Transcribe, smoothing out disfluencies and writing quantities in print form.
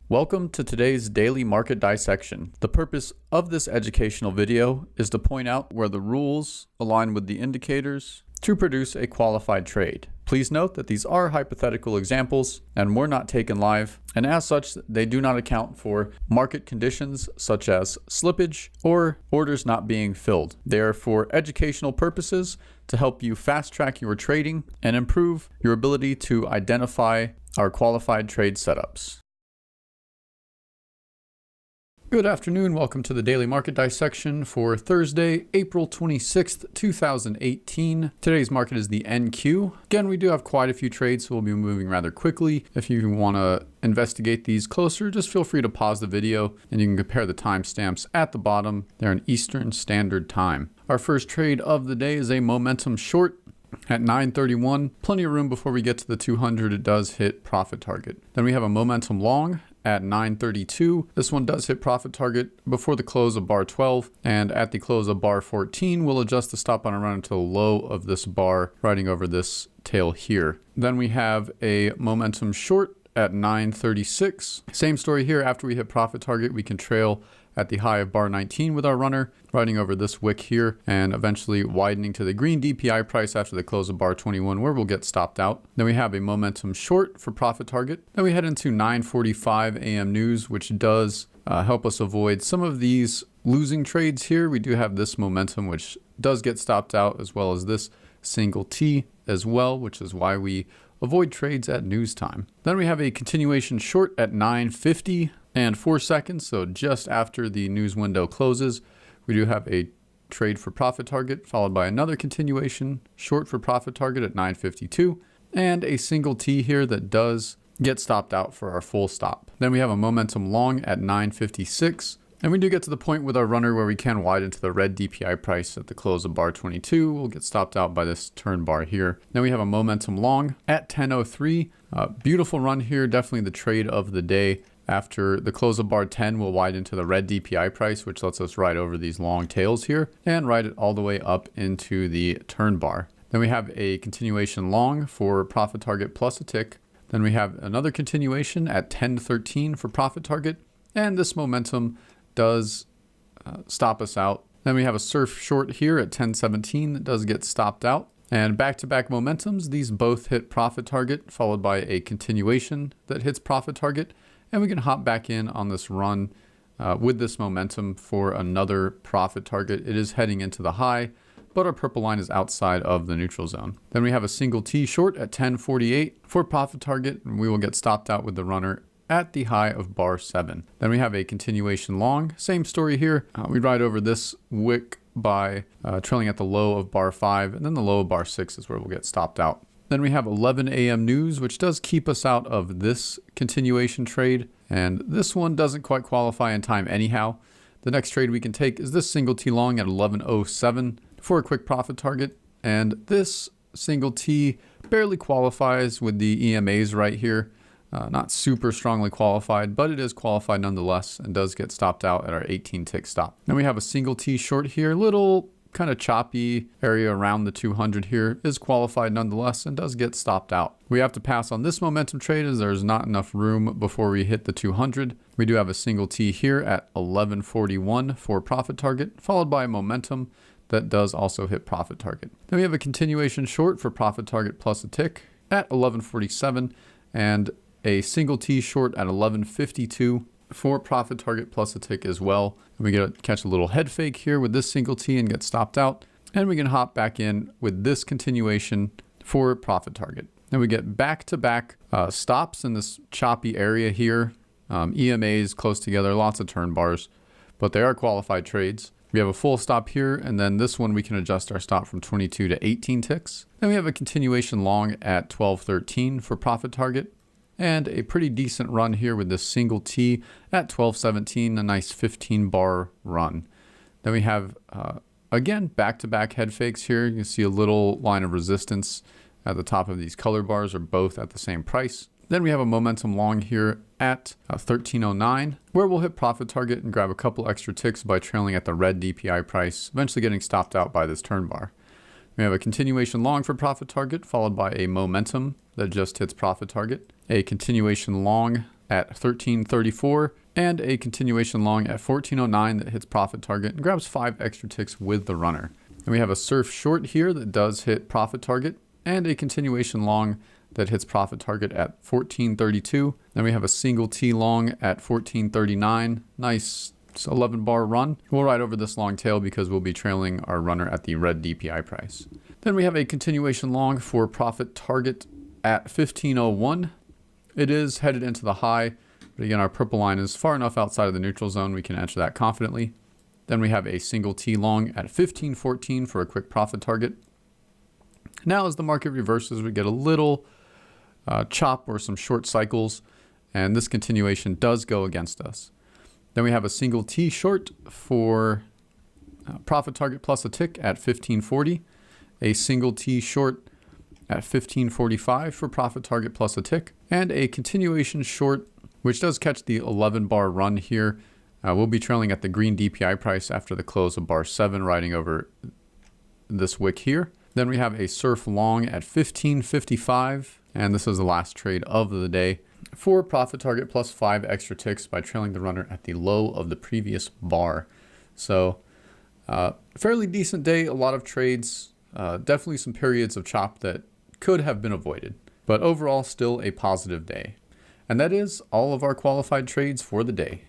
Welcome to today's daily market dissection. The purpose of this educational video is to point out where the rules align with the indicators to produce a qualified trade. Please note that these are hypothetical examples and were not taken live, and as such, they do not account for market conditions such as slippage or orders not being filled. They are for educational purposes to help you fast track your trading and improve your ability to identify our qualified trade setups. Good afternoon. Welcome to the Daily Market Dissection for Thursday, April 26th, 2018. Today's market is the NQ. Again, we do have quite a few trades, so we'll be moving rather quickly. If you want to investigate these closer, just feel free to pause the video and you can compare the timestamps at the bottom. They're in Eastern Standard Time. Our first trade of the day is a momentum short at 9:31. Plenty of room before we get to the 200. It does hit profit target. Then we have a momentum long at 9:32. This one does hit profit target before the close of bar 12, and at the close of bar 14, we'll adjust the stop on a run to the low of this bar, riding over this tail here. Then we have a momentum short at 9:36. Same story here. After we hit profit target, we can trail at the high of bar 19 with our runner, riding over this wick here and eventually widening to the green DPI price after the close of bar 21, where we'll get stopped out. Then we have a momentum short for profit target. Then we head into 9:45 a.m. news, which does help us avoid some of these losing trades here. We do have this momentum, which does get stopped out, as well as this single T as well, which is why we avoid trades at news time. Then we have a continuation short at 9:50 and 4 seconds. So just after the news window closes, we do have a trade for profit target, followed by another continuation short for profit target at 9:52 and a single T here that does get stopped out for our full stop. Then we have a momentum long at 9:56. And we do get to the point with our runner where we can widen to the red DPI price at the close of bar 22. We'll get stopped out by this turn bar here. Then we have a momentum long at 10:03. Beautiful run here, definitely the trade of the day. After the close of bar 10, we'll widen to the red DPI price, which lets us ride over these long tails here and ride it all the way up into the turn bar. Then we have a continuation long for profit target plus a tick. Then we have another continuation at 10:13 for profit target. And this momentum does stop us out. Then we have a surf short here at 10:17 that does get stopped out. And back-to-back momentums, these both hit profit target, followed by a continuation that hits profit target. And we can hop back in on this run with this momentum for another profit target. It is heading into the high, but our purple line is outside of the neutral zone. Then we have a single T short at 10:48 for profit target, and we will get stopped out with the runner at the high of bar 7. Then we have a continuation long. Same story here. We ride over this wick by trailing at the low of bar 5, and then the low of bar 6 is where we'll get stopped out. Then we have 11 a.m. news, which does keep us out of this continuation trade. And this one doesn't quite qualify in time anyhow. The next trade we can take is this single T long at 11:07 for a quick profit target. And this single T barely qualifies with the EMAs right here. Not super strongly qualified, but it is qualified nonetheless and does get stopped out at our 18 tick stop. Then we have a single T short here, little kind of choppy area around the 200 here, is qualified nonetheless and does get stopped out. We have to pass on this momentum trade as there's not enough room before we hit the 200. We do have a single T here at 11:41 for profit target, followed by a momentum that does also hit profit target. Then we have a continuation short for profit target plus a tick at 11:47 and a single T short at 11:52 for profit target plus a tick as well. And we get to catch a little head fake here with this single T and get stopped out. And we can hop back in with this continuation for profit target. Then we get back-to-back stops in this choppy area here. EMAs close together, lots of turn bars, but they are qualified trades. We have a full stop here, and then this one we can adjust our stop from 22 to 18 ticks. Then we have a continuation long at 12:13 for profit target. And a pretty decent run here with this single T at 12:17, a nice 15 bar run. Then we have, again, back-to-back head fakes here. You can see a little line of resistance at the top of these color bars are both at the same price. Then we have a momentum long here at 13:09, where we'll hit profit target and grab a couple extra ticks by trailing at the red DPI price, eventually getting stopped out by this turn bar. We have a continuation long for profit target, followed by a momentum that just hits profit target. A continuation long at 1334, and a continuation long at 1409 that hits profit target and grabs 5 extra ticks with the runner. And we have a surf short here that does hit profit target, and a continuation long that hits profit target at 1432. Then we have a single T long at 1439. Nice 11 bar run. We'll ride over this long tail because we'll be trailing our runner at the red DPI price. Then we have a continuation long for profit target at 1501. It is headed into the high, but again, our purple line is far enough outside of the neutral zone we can enter that confidently. Then we have a single T long at 1514 for a quick profit target. Now as the market reverses, we get a little chop or some short cycles, and this continuation does go against us. Then we have a single T short for profit target plus a tick at 1540, a single T short at 1545 for profit target plus a tick, and a continuation short, which does catch the 11 bar run here. We'll be trailing at the green DPI price after the close of bar 7, riding over this wick here. Then we have a surf long at 1555, and this is the last trade of the day for profit target plus 5 extra ticks by trailing the runner at the low of the previous bar. So fairly decent day, a lot of trades, definitely some periods of chop that could have been avoided, but overall still a positive day. And that is all of our qualified trades for the day.